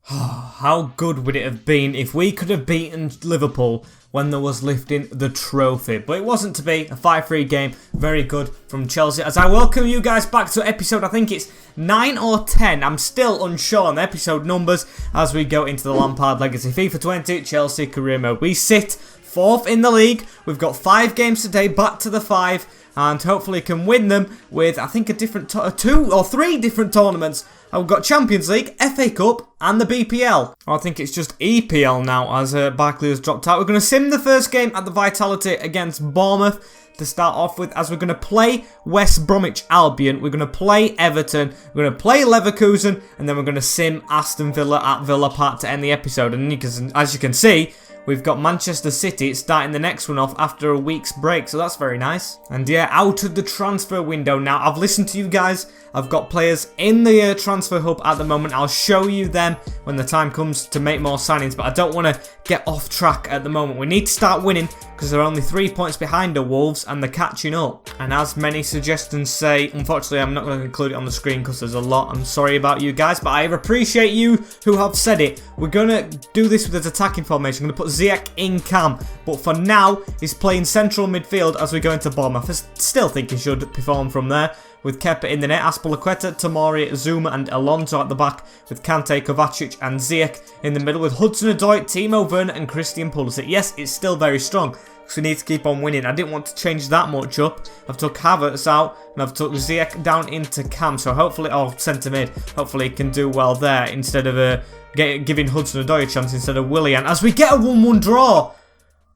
How good would it have been if we could have beaten Liverpool when there was lifting the trophy? But it wasn't to be. A 5-3 game. Very good from Chelsea. As I welcome you guys back to episode, I think it's 9 or 10. I'm still unsure on the episode numbers as we go into the Lampard Legacy FIFA 20 Chelsea career mode. We sit 4th in the league. We've got 5 games today, back to the 5. And hopefully can win them with, I think, a different 2 or 3 different tournaments. We've got Champions League, FA Cup, and the BPL. I think it's just EPL now, as Barkley has dropped out. We're going to sim the first game at the Vitality against Bournemouth to start off with, as we're going to play West Bromwich Albion, we're going to play Everton, we're going to play Leverkusen, and then we're going to sim Aston Villa at Villa Park to end the episode. And as you can see, we've got Manchester City starting the next one off after a week's break, so that's very nice. And yeah, out of the transfer window now. I've listened to you guys. I've got players in the transfer hub at the moment. I'll show you them when the time comes to make more signings, but I don't want to get off track at the moment. We need to start winning because they're only 3 points behind the Wolves and they're catching up. And as many suggestions say, unfortunately I'm not going to include it on the screen because there's a lot. I'm sorry about you guys, but I appreciate you who have said it. We're going to do this with his attacking formation. I'm going to put Ziyech in cam, but for now he's playing central midfield as we go into Bournemouth. I still think he should perform from there, with Kepa in the net, Azpilicueta, Tomori, Zuma and Alonso at the back, with Kante, Kovacic and Ziyech in the middle, with Hudson-Odoi, Timo Werner and Christian Pulisic. Yes, it's still very strong, because we need to keep on winning. I didn't want to change that much up. I've took Havertz out, and I've took Ziyech down into cam, so hopefully, centre mid, hopefully he can do well there, instead of giving Hudson-Odoi a chance instead of Willian, as we get a 1-1 draw.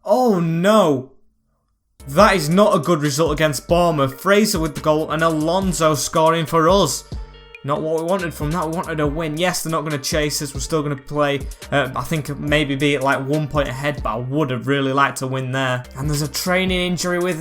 Oh no. That is not a good result against Bournemouth. Fraser with the goal and Alonso scoring for us. Not what we wanted from that. We wanted a win. Yes, they're not going to chase us. We're still going to play, I think maybe be at like 1 point ahead, but I would have really liked to win there. And there's a training injury with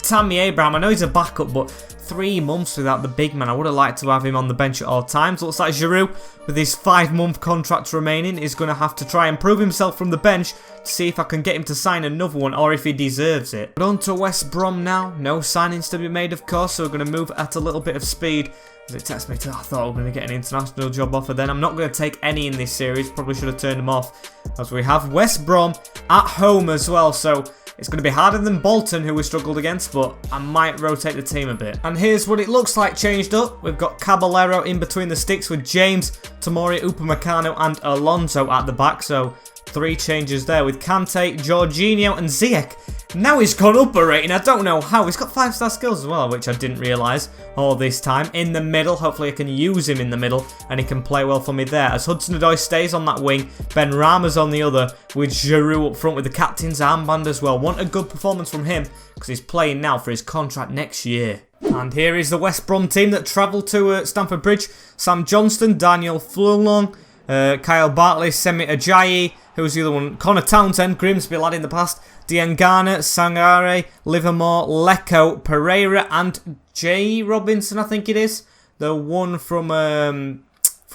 Tammy Abraham. I know he's a backup, but 3 months without the big man. I would have liked to have him on the bench at all times. Looks like Giroud, with his 5-month contract remaining, is going to have to try and prove himself from the bench to see if I can get him to sign another one or if he deserves it. But on to West Brom now. No signings to be made, of course, so we're going to move at a little bit of speed. As it texts me to, I thought we were going to get an international job offer then. I'm not going to take any in this series. Probably should have turned them off. As we have West Brom at home as well, so it's going to be harder than Bolton, who we struggled against, but I might rotate the team a bit. And here's what it looks like changed up. We've got Caballero in between the sticks with James, Tomori, Upamecano and Alonso at the back. So 3 changes there with Kante, Jorginho and Ziyech. Now he's gone up a rating. I don't know how. He's got 5-star skills as well, which I didn't realise all this time. In the middle, hopefully I can use him in the middle and he can play well for me there. As Hudson-Odoi stays on that wing, Ben Rama's on the other, with Giroud up front with the captain's armband as well. Want a good performance from him because he's playing now for his contract next year. And here is the West Brom team that travelled to Stamford Bridge. Sam Johnston, Daniel Furlong, Kyle Bartley, Semi Ajayi, who's the other one? Connor Townsend, Grimsby lad in the past, Diangana, Sangare, Livermore, Lecco, Pereira and Jay Robinson, I think it is. The one from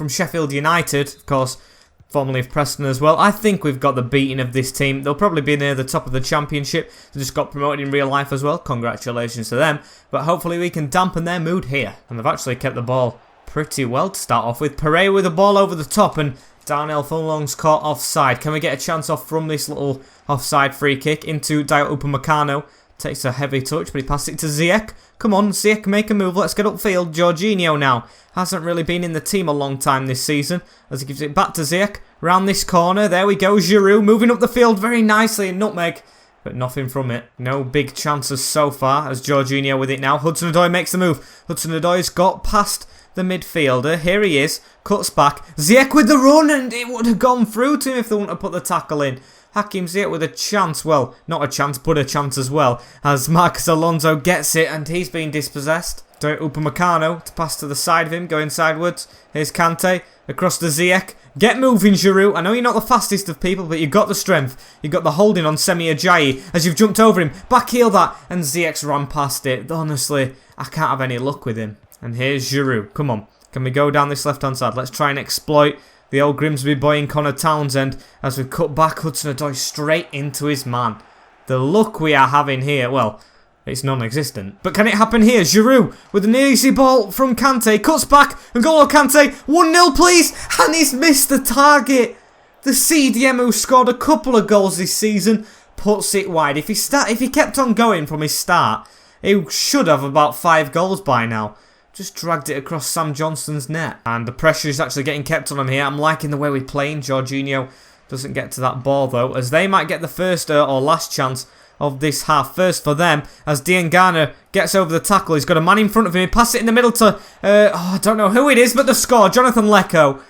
Sheffield United, of course, formerly of Preston as well. I think we've got the beating of this team. They'll probably be near the top of the championship. They just got promoted in real life as well. Congratulations to them. But hopefully we can dampen their mood here. And they've actually kept the ball pretty well to start off with. Pereira with the ball over the top and Darnell Furlong's caught offside. Can we get a chance off from this little offside free kick into Dayot Upamecano? Takes a heavy touch, but he passed it to Ziyech. Come on, Ziyech, make a move. Let's get upfield. Jorginho now. Hasn't really been in the team a long time this season, as he gives it back to Ziyech. Round this corner. There we go. Giroud moving up the field very nicely in nutmeg, but nothing from it. No big chances so far, as Jorginho with it now. Hudson-Odoi makes the move. Hudson-Odoi's got past the midfielder. Here he is. Cuts back. Ziyech with the run, and it would have gone through to him if they wouldn't have put the tackle in. Hakim Ziyech with a chance. Well, not a chance, but a chance as well, as Marcus Alonso gets it, and he's been dispossessed. Upamecano to pass to the side of him, going sideways. Here's Kante, across to Ziyech. Get moving, Giroud. I know you're not the fastest of people, but you've got the strength. You've got the holding on Semi Ajayi as you've jumped over him. Backheel that, and Ziyech's ran past it. Honestly, I can't have any luck with him. And here's Giroud. Come on. Can we go down this left-hand side? Let's try and exploit the old Grimsby boy in Connor Townsend as we cut back Hudson-Odoi straight into his man. The luck we are having here, well, It's non-existent. But can it happen here? Giroud with an easy ball from Kante. Cuts back. N'Golo Kante. 1-0 please. And he's missed the target. The CDM who scored a couple of goals this season puts it wide. If he kept on going from his start, he should have about 5 goals by now. Just dragged it across Sam Johnston's net. And the pressure is actually getting kept on him here. I'm liking the way we're playing. Jorginho doesn't get to that ball though, as they might get the first or last chance of this half. First for them, as Diangana gets over the tackle. He's got a man in front of him. He passes it in the middle to, I don't know who it is, but the score, Jonathan Lecco.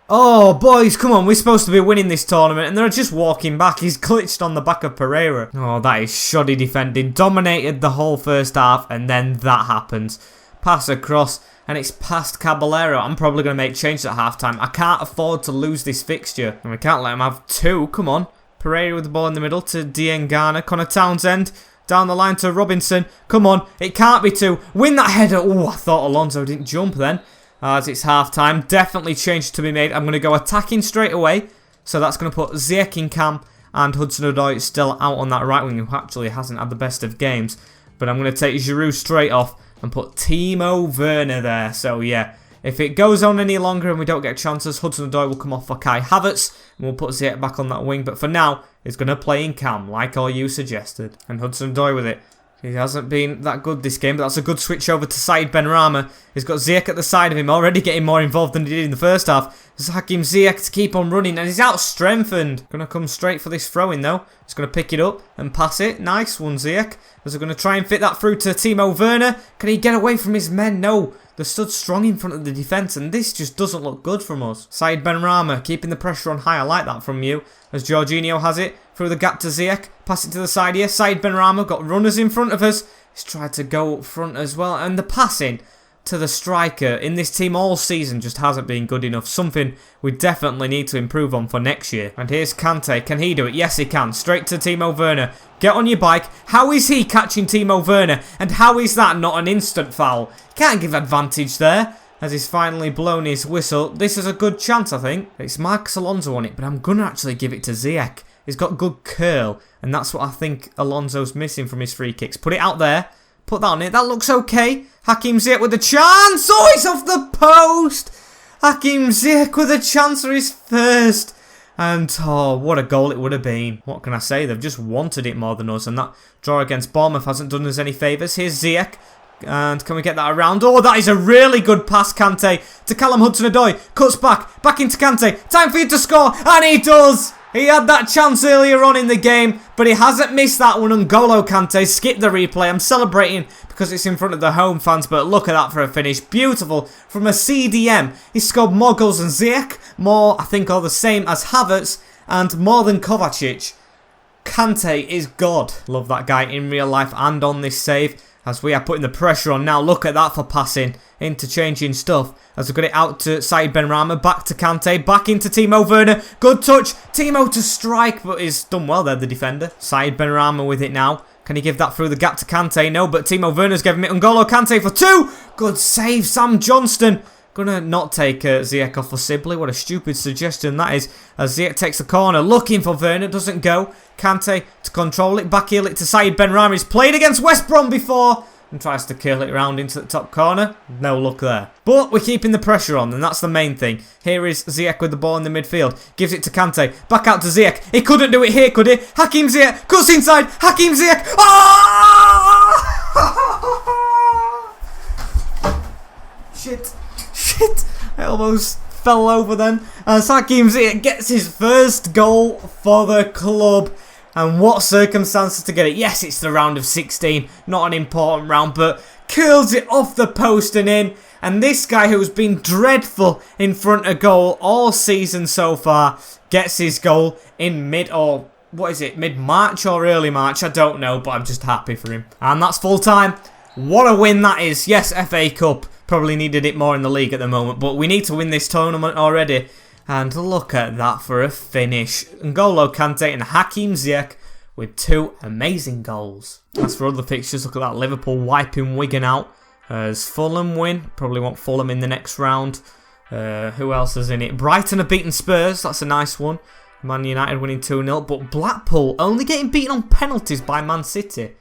Oh, boys, come on. We're supposed to be winning this tournament, and they're just walking back. He's glitched on the back of Pereira. Oh, that is shoddy defending. Dominated the whole first half, and then that happens. Pass across, and it's past Caballero. I'm probably going to make changes at halftime. I can't afford to lose this fixture, and we can't let him have 2. Come on. Pereira with the ball in the middle to Diangana. Connor Townsend down the line to Robinson. Come on, it can't be 2. Win that header. Oh, I thought Alonso didn't jump then. As it's half time, definitely changes to be made. I'm going to go attacking straight away. So that's going to put Ziyech in cam, and Hudson-Odoi still out on that right wing, who actually hasn't had the best of games. But I'm going to take Giroud straight off and put Timo Werner there. So yeah, if it goes on any longer and we don't get chances, Hudson-Odoi will come off for Kai Havertz, and we'll put Ziyech back on that wing. But for now, he's going to play in cam, like all you suggested. And Hudson-Odoi with it. He hasn't been that good this game, but that's a good switch over to Said Benrahma. He's got Ziyech at the side of him, already getting more involved than he did in the first half. It's Hakim Ziyech to keep on running, and he's out-strengthened. Going to come straight for this throw-in, though. He's going to pick it up and pass it. Nice one, Ziyech. As they're going to try and fit that through to Timo Werner. Can he get away from his men? No. They're stood strong in front of the defence, and this just doesn't look good from us. Said Benrahma keeping the pressure on high. I like that from you. As Jorginho has it, through the gap to Ziyech. Pass it to the side here. Said Benrahma got runners in front of us. He's tried to go up front as well. And the passing to the striker in this team all season just hasn't been good enough. Something we definitely need to improve on for next year. And here's Kante. Can he do it? Yes, he can. Straight to Timo Werner. Get on your bike. How is he catching Timo Werner? And how is that not an instant foul? Can't give advantage there. As he's finally blown his whistle. This is a good chance, I think. It's Marcos Alonso on it, but I'm going to actually give it to Ziyech. He's got good curl, and that's what I think Alonso's missing from his free kicks. Put it out there. Put that on it. That looks okay. Hakim Ziyech with a chance. Oh, it's off the post. Hakim Ziyech with a chance for his first. And, oh, what a goal it would have been. What can I say? They've just wanted it more than us, and that draw against Bournemouth hasn't done us any favours. Here's Ziyech. And can we get that around? Oh, that is a really good pass, Kante, to Callum Hudson-Odoi. Cuts back into Kante. Time for you to score, and he does! He had that chance earlier on in the game, but he hasn't missed that one. N'Golo Kante, skip the replay. I'm celebrating because it's in front of the home fans, but look at that for a finish. Beautiful from a CDM. He scored more goals than Ziyech, more, I think, all the same as Havertz, and more than Kovacic. Kante is God. Love that guy in real life and on this save. As we are putting the pressure on now. Look at that for passing. Interchanging stuff. As we've got it out to Said Benrahma. Back to Kante. Back into Timo Werner. Good touch. Timo to strike. But he's done well there, the defender. Said Benrahma with it now. Can he give that through the gap to Kante? No, but Timo Werner's giving it. N'Golo Kante for 2. Good save, Sam Johnston. Gonna not take Ziyech off for Sibley. What a stupid suggestion that is. As Ziyech takes the corner. Looking for Werner. Doesn't go. Kante to control it. Back heel it to Said Benrahma. He's played against West Brom before. And tries to curl it round into the top corner. No luck there. But we're keeping the pressure on, and that's the main thing. Here is Ziyech with the ball in the midfield. Gives it to Kante. Back out to Ziyech. He couldn't do it here, could he? Hakim Ziyech cuts inside. Hakim Ziyech. Oh! Shit. I almost fell over then. As Hakim Ziyech gets his first goal for the club. And what circumstances to get it. Yes, it's the round of 16. Not an important round, but curls it off the post and in. And this guy who's been dreadful in front of goal all season so far gets his goal in mid-March or early March. I don't know, but I'm just happy for him. And that's full time. What a win that is. Yes, FA Cup. Probably needed it more in the league at the moment, but we need to win this tournament already. And look at that for a finish. N'Golo Kante and Hakim Ziyech with 2 amazing goals. As for other fixtures, look at that. Liverpool wiping Wigan out. As Fulham win. Probably want Fulham in the next round. Who else is in it? Brighton have beaten Spurs. That's a nice one. Man United winning 2-0. But Blackpool only getting beaten on penalties by Man City.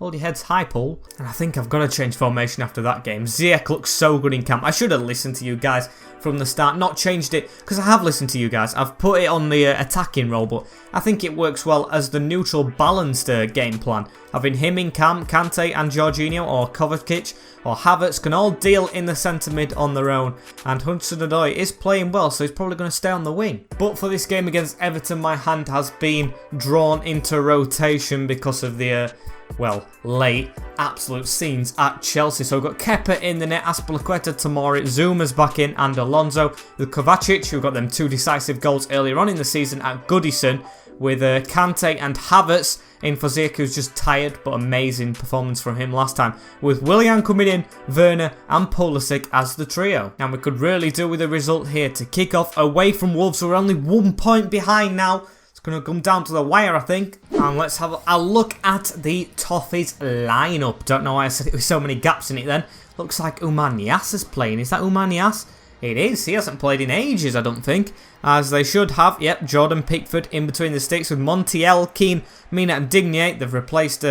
Hold your heads high, Paul. And I think I've got to change formation after that game. Ziyech looks so good in camp. I should have listened to you guys from the start, not changed it, because I have listened to you guys. I've put it on the attacking role, but I think it works well as the neutral, balanced game plan. Having him in camp, Kante and Jorginho, or Kovacic, or Havertz can all deal in the centre mid on their own. And Hudson-Odoi is playing well, so he's probably going to stay on the wing. But for this game against Everton, my hand has been drawn into rotation because of the well, late absolute scenes at Chelsea. So we've got Kepa in the net, Azpilicueta, Tomori, Zuma's back in, and Alonso. With Kovacic, who got them 2 decisive goals earlier on in the season at Goodison, with Kante and Havertz in for Ziyech, who's just tired, but amazing performance from him last time. With Willian coming in, Werner and Pulisic as the trio. And we could really do with a result here to kick off away from Wolves, who are only 1 point behind now. Going to come down to the wire, I think. And let's have a look at the Toffees lineup. Don't know why I said it with so many gaps in it then. Looks like Oumar Niasse is playing. Is that Oumar Niasse? It is. He hasn't played in ages, I don't think. As they should have. Yep, Jordan Pickford in between the sticks with Montiel, Keane, Mina and Digne. They've replaced,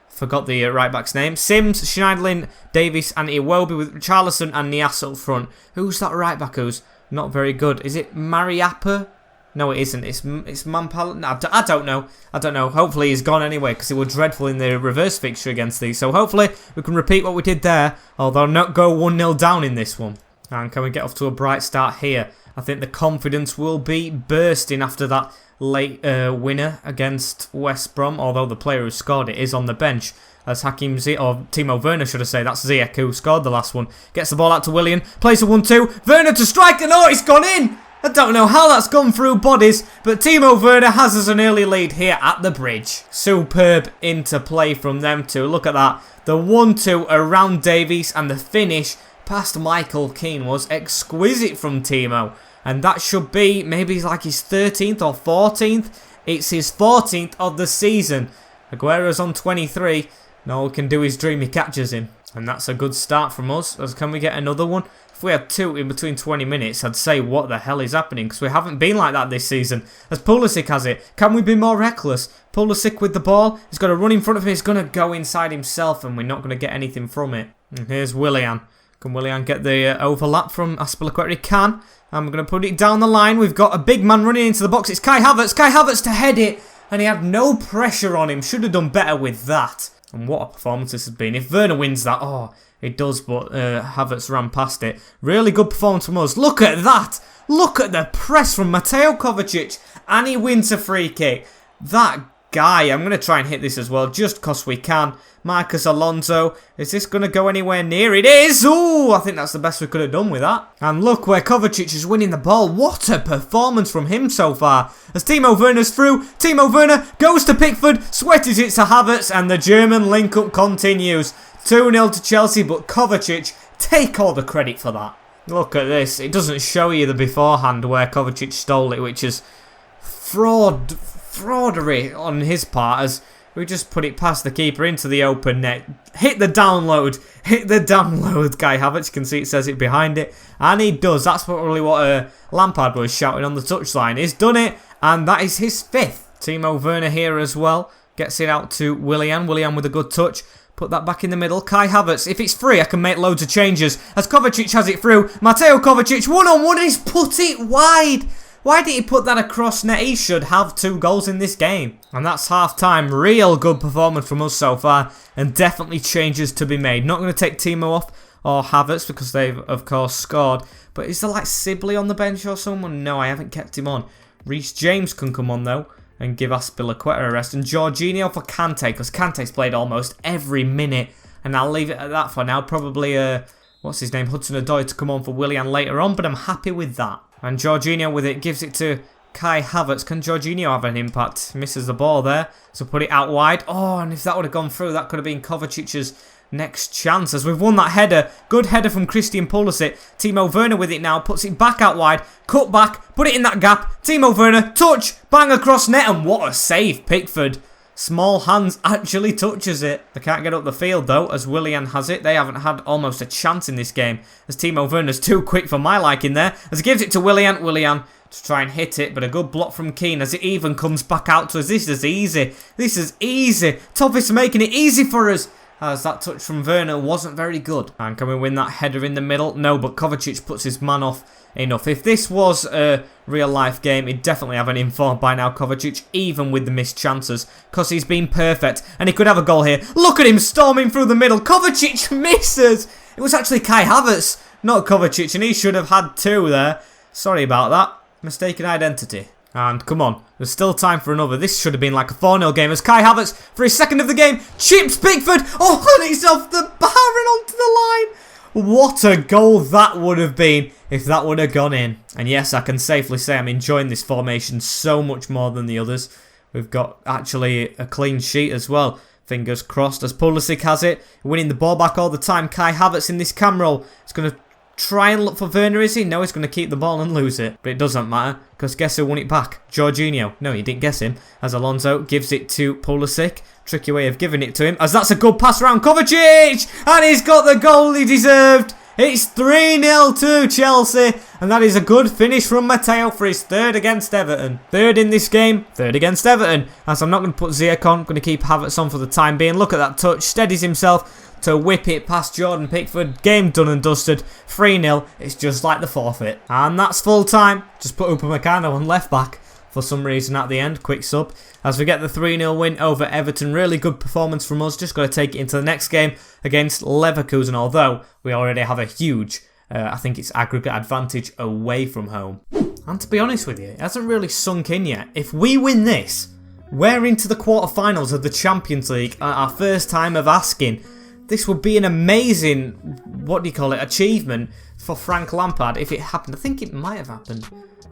forgot the right back's name. Sims, Schneiderlin, Davies and Iwobi with Charlison and Niasse up front. Who's that right back who's not very good? Is it Mariappa? No, it isn't. It's Mampal. No, I don't know. I don't know. Hopefully he's gone anyway because it was dreadful in the reverse fixture against these. So hopefully we can repeat what we did there, although not go 1-0 down in this one. And can we get off to a bright start here? I think the confidence will be bursting after that late winner against West Brom, although the player who scored it is on the bench. As Timo Werner, should I say. That's Ziyech who scored the last one. Gets the ball out to Willian. Plays a 1-2. Werner to strike, and oh, it's gone in! I don't know how that's gone through bodies, but Timo Werner has us an early lead here at the bridge. Superb interplay from them two. Look at that. The 1-2 around Davies and the finish past Michael Keane was exquisite from Timo. And that should be maybe like his 13th or 14th. It's his 14th of the season. Aguero's on 23. Now all we can do is dream he catches him. And that's a good start from us. As can we get another one? If we had 2 in between 20 minutes, I'd say what the hell is happening, because we haven't been like that this season. As Pulisic has it, can we be more reckless? Pulisic with the ball, he's got to run in front of him, he's going to go inside himself, and we're not going to get anything from it. And here's Willian. Can Willian get the overlap from Azpilicueta? He can. And we're going to put it down the line. We've got a big man running into the box. It's Kai Havertz. Kai Havertz to head it, and he had no pressure on him. Should have done better with that. And what a performance this has been. If Werner wins that, oh, it does, but Havertz ran past it. Really good performance from us. Look at that. Look at the press from Mateo Kovacic. And he wins a free kick. That guy, I'm going to try and hit this as well, just because we can. Marcus Alonso. Is this going to go anywhere near? It is! Ooh, I think that's the best we could have done with that. And look where Kovacic is winning the ball. What a performance from him so far. As Timo Werner's through, Timo Werner goes to Pickford, sweaties it to Havertz, and the German link-up continues. 2-0 to Chelsea, but Kovacic, take all the credit for that. Look at this. It doesn't show you the beforehand where Kovacic stole it, which is fraudery on his part, as we just put it past the keeper into the open net. Hit the download. Hit the download, Kai Havertz. You can see it says it behind it. And he does. That's probably what Lampard was shouting on the touchline. He's done it, and that is his 5th. Timo Werner here as well. Gets it out to Willian. Willian with a good touch. Put that back in the middle. Kai Havertz. If it's free, I can make loads of changes. As Kovacic has it through. Mateo Kovacic, 1-on-1, and he's put it wide. Why did he put that across net? He should have 2 goals in this game. And that's half-time. Real good performance from us so far. And definitely changes to be made. Not going to take Timo off or Havertz because they've, of course, scored. But is there like Sibley on the bench or someone? No, I haven't kept him on. Reece James can come on, though, and give Azpilicueta a rest. And Jorginho for Kante, because Kante's played almost every minute. And I'll leave it at that for now. Probably, what's his name? Hudson-Odoi to come on for Willian later on. But I'm happy with that. And Jorginho with it gives it to Kai Havertz. Can Jorginho have an impact? Misses the ball there. So put it out wide. Oh, and if that would have gone through, that could have been Kovacic's next chance. As we've won that header. Good header from Christian Pulisic. Timo Werner with it now. Puts it back out wide. Cut back. Put it in that gap. Timo Werner. Touch. Bang across net. And what a save, Pickford. small hands actually touches it. They can't get up the field though, as Willian has it. They haven't had almost a chance in this game, as Timo Werner's too quick for my liking there, as he gives it to Willian. Willian to try and hit it, but a good block from Keane as it even comes back out to us. This is easy. This is easy. Toffee's making it easy for us. As that touch from Werner wasn't very good. And can we win that header in the middle? No, but Kovacic puts his man off enough. If this was a real life game, he'd definitely have an inform by now, Kovacic, even with the missed chances, because he's been perfect. And he could have a goal here. Look at him storming through the middle. Kovacic misses. It was actually Kai Havertz, not Kovacic, and he should have had 2 there. Sorry about that. Mistaken identity. And come on, there's still time for another. This should have been like a 4-0 game as Kai Havertz, for his second of the game, chips Pickford. Oh, and he's off the bar and onto the line. What a goal that would have been if that would have gone in. And yes, I can safely say I'm enjoying this formation so much more than the others. We've got actually a clean sheet as well. Fingers crossed as Pulisic has it, winning the ball back all the time. Kai Havertz in this cam roll. It's going to try and look for Werner, is he? No, he's going to keep the ball and lose it. But it doesn't matter, because guess who won it back? Jorginho. No, you didn't guess him. As Alonso gives it to Pulisic. Tricky way of giving it to him, as that's a good pass around Kovacic! And he's got the goal he deserved! It's 3-0 to Chelsea, and that is a good finish from Matteo for his 3rd against Everton. 3rd in this game, 3rd against Everton. As I'm not going to put Ziyech on, I'm going to keep Havertz on for the time being. Look at that touch, steadies himself to whip it past Jordan Pickford. Game done and dusted. 3-0. It's just like the forfeit. And that's full time. Just put Upamecano on left back for some reason at the end. Quick sub. As we get the 3-0 win over Everton. Really good performance from us. Just got to take it into the next game against Leverkusen. Although we already have a huge, I think it's aggregate advantage away from home. And to be honest with you, it hasn't really sunk in yet. If we win this, we're into the quarterfinals of the Champions League at our first time of asking. This would be an amazing, what do you call it, achievement for Frank Lampard if it happened. I think it might have happened.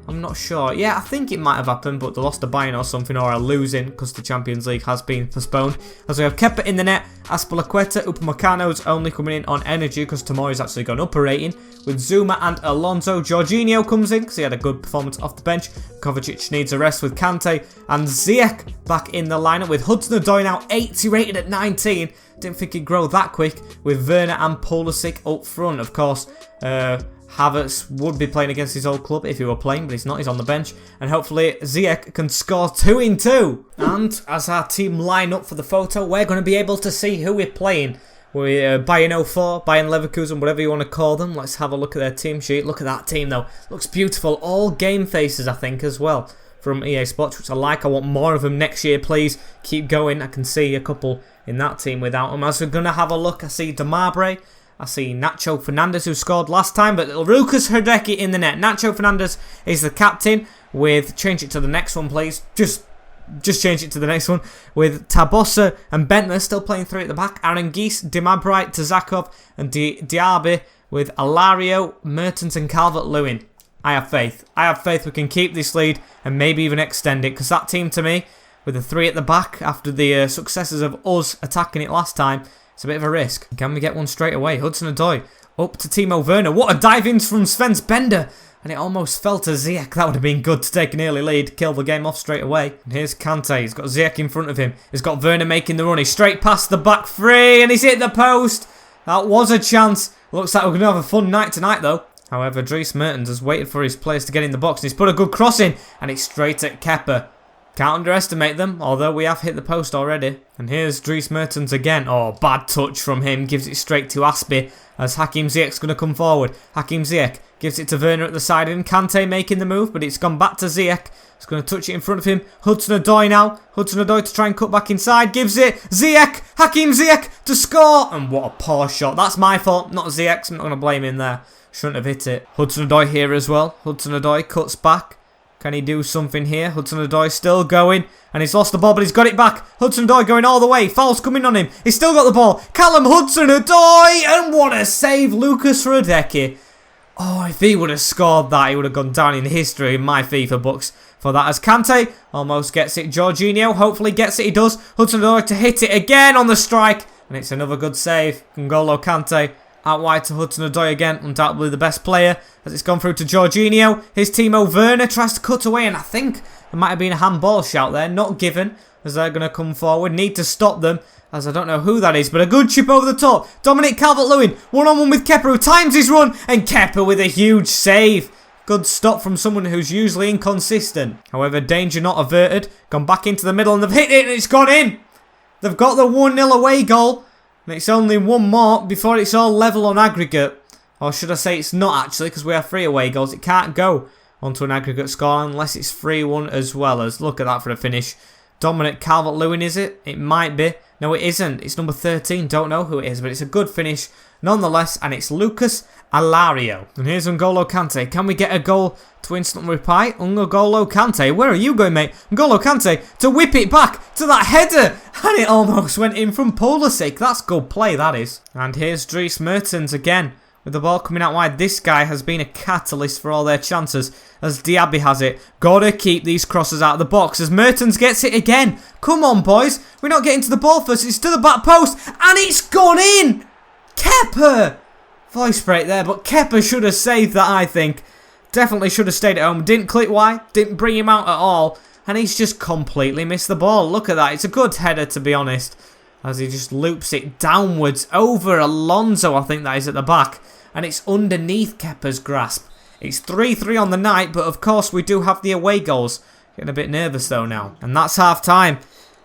I'm not sure. Yeah, I think it might have happened, but they lost a Bayern or something, or are losing because the Champions League has been postponed. As we have Kepa in the net, Azpilicueta, Upamecano's only coming in on energy because Tomori's actually gone up a rating. With Zuma and Alonso, Jorginho comes in because he had a good performance off the bench. Kovacic needs a rest with Kante, and Ziyech back in the lineup with Hudson-Odoi now 80 rated at 19. Didn't think he'd grow that quick with Werner and Pulisic up front. Of course, Havertz would be playing against his old club if he were playing, but he's not. He's on the bench. And hopefully Ziyech can score 2 in 2. And as our team line up for the photo, we're going to be able to see who we're playing. We're Bayern 04, Bayern Leverkusen, whatever you want to call them. Let's have a look at their team sheet. Look at that team though. Looks beautiful. All game faces, I think, as well, from EA Sports, which I like. I want more of them next year, please. Keep going. I can see a couple in that team without them. As we're going to have a look, I see Demabre. I see Nacho Fernandez, who scored last time, but Lucas Herdecki in the net. Nacho Fernandez is the captain with, change it to the next one, please. Just change it to the next one. With Tabosa and Bentner still playing 3 at the back. Arangis, Demabre, Tazakov, and Diaby with Alario, Mertens, and Calvert-Lewin. I have faith. I have faith we can keep this lead and maybe even extend it, because that team, to me, with the 3 at the back after the successes of us attacking it last time, it's a bit of a risk. Can we get one straight away? Hudson-Odoi up to Timo Werner. What a dive-in from Sven Bender. And it almost fell to Ziyech. That would have been good to take an early lead. Kill the game off straight away. And here's Kante. He's got Ziyech in front of him. He's got Werner making the run. He's straight past the back 3. And he's hit the post. That was a chance. Looks like we're going to have a fun night tonight, though. However, Dries Mertens has waited for his players to get in the box. And he's put a good cross in. And it's straight at Kepa. Can't underestimate them, although we have hit the post already. And here's Dries Mertens again. Oh, bad touch from him. Gives it straight to Aspi as Hakim Ziyech's going to come forward. Hakim Ziyech gives it to Werner at the side of him. Kante making the move, but it's gone back to Ziyech. He's going to touch it in front of him. Hudson-Odoi now. Hudson-Odoi to try and cut back inside. Gives it. Ziyech. Hakim Ziyech to score. And what a poor shot. That's my fault, not Ziyech's. I'm not going to blame him there. Shouldn't have hit it. Hudson-Odoi here as well. Hudson-Odoi cuts back. Can he do something here? Hudson-Odoi still going. And he's lost the ball, but he's got it back. Hudson-Odoi going all the way. Foul's coming on him. He's still got the ball. Callum Hudson-Odoi. And what a save, Lucas Herdecki. Oh, if he would have scored that, he would have gone down in history in my FIFA books for that. As Kante almost gets it. Jorginho hopefully gets it. He does. Hudson-Odoi to hit it again on the strike. And it's another good save. N'Golo Kante. Out wide to Hudson-Odoi again, undoubtedly the best player, as it's gone through to Jorginho. Here's Timo Werner, tries to cut away, and I think there might have been a handball shout there, not given. as they're going to come forward. Need to stop them, as I don't know who that is, but a good chip over the top. Dominic Calvert-Lewin, one-on-one with Kepa, who times his run, and Kepa with a huge save. Good stop from someone who's usually inconsistent. However, danger not averted. Gone back into the middle, and they've hit it, and it's gone in. They've got the 1-0 away goal, and it's only one more before it's all level on aggregate. Or should I say it's not actually, because we have 3 away goals. It can't go onto an aggregate score unless it's 3-1 as well. As look at that for a finish. Dominic Calvert-Lewin, is it? It might be. No, it isn't. It's number 13. Don't know who it is, but it's a good finish nonetheless. And it's Lucas Alario. And here's N'Golo Kante. Can we get a goal to instant reply? N'Golo Kante. Where are you going, mate? N'Golo Kante to whip it back to that header. And it almost went in from Pulisic. That's good play, that is. And here's Dries Mertens again, with the ball coming out wide. This guy has been a catalyst for all their chances, as Diaby has it. Gotta keep these crosses out of the box as Mertens gets it again. Come on, boys. We're not getting to the ball first. It's to the back post, and it's gone in. Kepa. Voice break there, but Kepa should have saved that, I think. Definitely should have stayed at home. Didn't click wide. Didn't bring him out at all. And he's just completely missed the ball. Look at that. It's a good header, to be honest, as he just loops it downwards over Alonso, I think that is at the back. And it's underneath Kepa's grasp. It's 3-3 on the night, but of course we do have the away goals. Getting a bit nervous though now. And that's half time.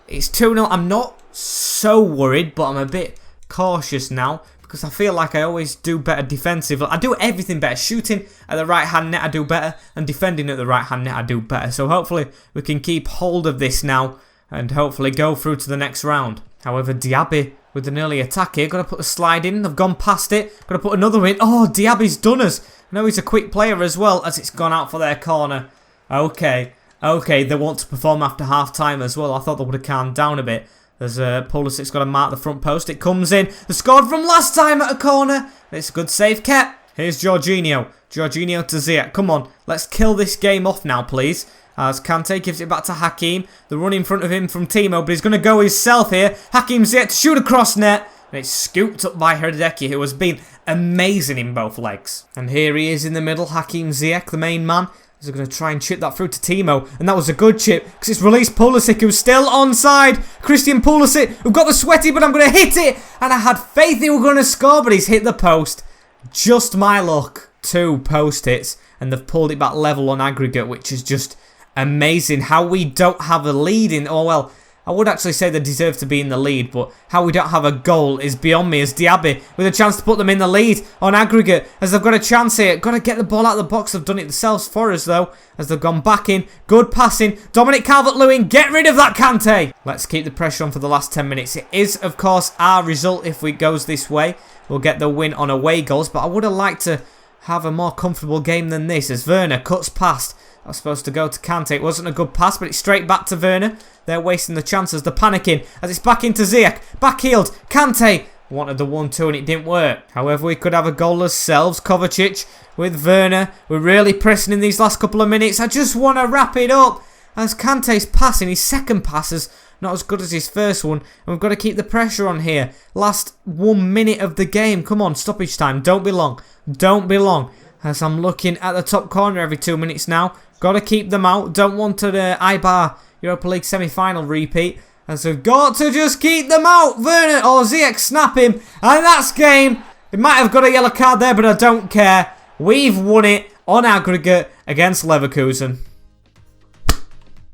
It's 2-0. I'm not so worried, but I'm a bit cautious now, because I feel like I always do better defensively. I do everything better. Shooting at the right hand net I do better, and defending at the right hand net I do better. So hopefully we can keep hold of this now, and hopefully go through to the next round. However, Diaby with an early attack here. Got to put the slide in. They've gone past it. Got to put another in. Oh, Diaby's done us. I know he's a quick player as well, as it's gone out for their corner. Okay, they want to perform after half time as well. I thought they would have calmed down a bit. There's Pulisic's got to mark the front post. It comes in. They scored from last time at a corner. It's a good save kept. Here's Jorginho. Jorginho to Ziyech. Come on, let's kill this game off now, please. As Kante gives it back to Hakim. The run in front of him from Timo, but he's going to go himself here. Hakim Ziyech to shoot across net. And it's scooped up by Herdecki, who has been amazing in both legs. And here he is in the middle, Hakim Ziyech, the main man. He's going to try and chip that through to Timo. And that was a good chip, because it's released Pulisic, who's still onside. Christian Pulisic, who got the sweaty, but I'm going to hit it. And I had faith he was going to score, but he's hit the post. Just my luck. 2 post hits, and they've pulled it back level on aggregate, which is just amazing. How we don't have a lead in... Oh, well, I would actually say they deserve to be in the lead, but how we don't have a goal is beyond me. As Diaby with a chance to put them in the lead on aggregate, as they've got a chance here. Got to get the ball out of the box. They've done it themselves for us, though, as they've gone back in. Good passing. Dominic Calvert-Lewin, get rid of that Kante. Let's keep the pressure on for the last 10 minutes. It is, of course, our result if it goes this way. We'll get the win on away goals, but I would have liked to have a more comfortable game than this, as Werner cuts past. I was supposed to go to Kante. It wasn't a good pass, but it's straight back to Werner. They're wasting the chances. They're panicking as it's back into Ziyech. Backheeled. Kante wanted the 1-2 and it didn't work. However, we could have a goal ourselves. Kovacic with Werner. We're really pressing in these last couple of minutes. I just want to wrap it up, as Kante's passing, his second pass is not as good as his first one. And we've got to keep the pressure on here. Last 1 minute of the game. Come on, stoppage time. Don't be long. Don't be long. As I'm looking at the top corner every 2 minutes now. Got to keep them out. Don't want to Ibar Europa League semi-final repeat. And so got to just keep them out. Werner or Ziyech snap him. And that's game. It might have got a yellow card there, but I don't care. We've won it on aggregate against Leverkusen.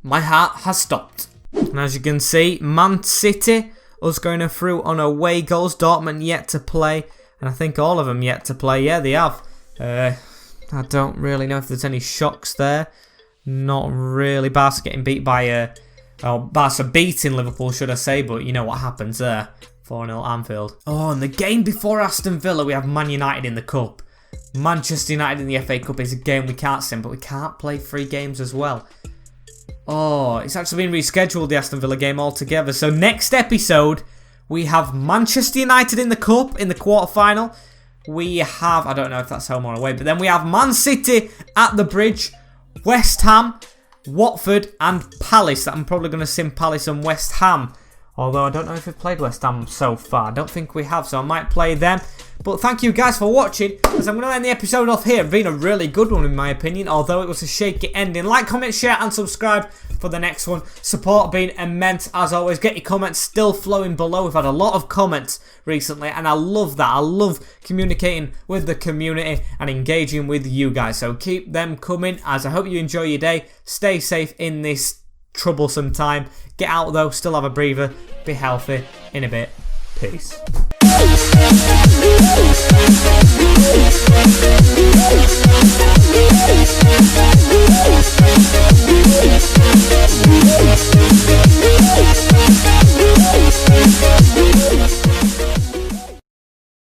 My heart has stopped. And as you can see, Man City, us going through on away goals. Dortmund yet to play. And I think all of them yet to play. Yeah, they have. I don't really know if there's any shocks there. Not really. Barca getting beat by... Barca beating Liverpool, should I say. But you know what happens there. 4-0 Anfield. Oh, and the game before Aston Villa, we have Man United in the Cup. Manchester United in the FA Cup is a game we can't send, but we can't play 3 games as well. Oh, it's actually been rescheduled, the Aston Villa game altogether. So next episode, we have Manchester United in the Cup in the quarter-final. We have, I don't know if that's home or away, but then we have Man City at the Bridge, West Ham, Watford and Palace. I'm probably going to sim Palace and West Ham. Although I don't know if we've played West Ham so far. I don't think we have, so I might play them. But thank you guys for watching, as I'm going to end the episode off here. It's been a really good one in my opinion, although it was a shaky ending. Like, comment, share and subscribe. for the next one. Support being immense as always. Get your comments still flowing below. We've had a lot of comments recently and I love that. I love communicating with the community and engaging with you guys. So keep them coming as I hope you enjoy your day. Stay safe in this troublesome time. Get out though, still have a breather. Be healthy. In a bit. Peace. Yeah.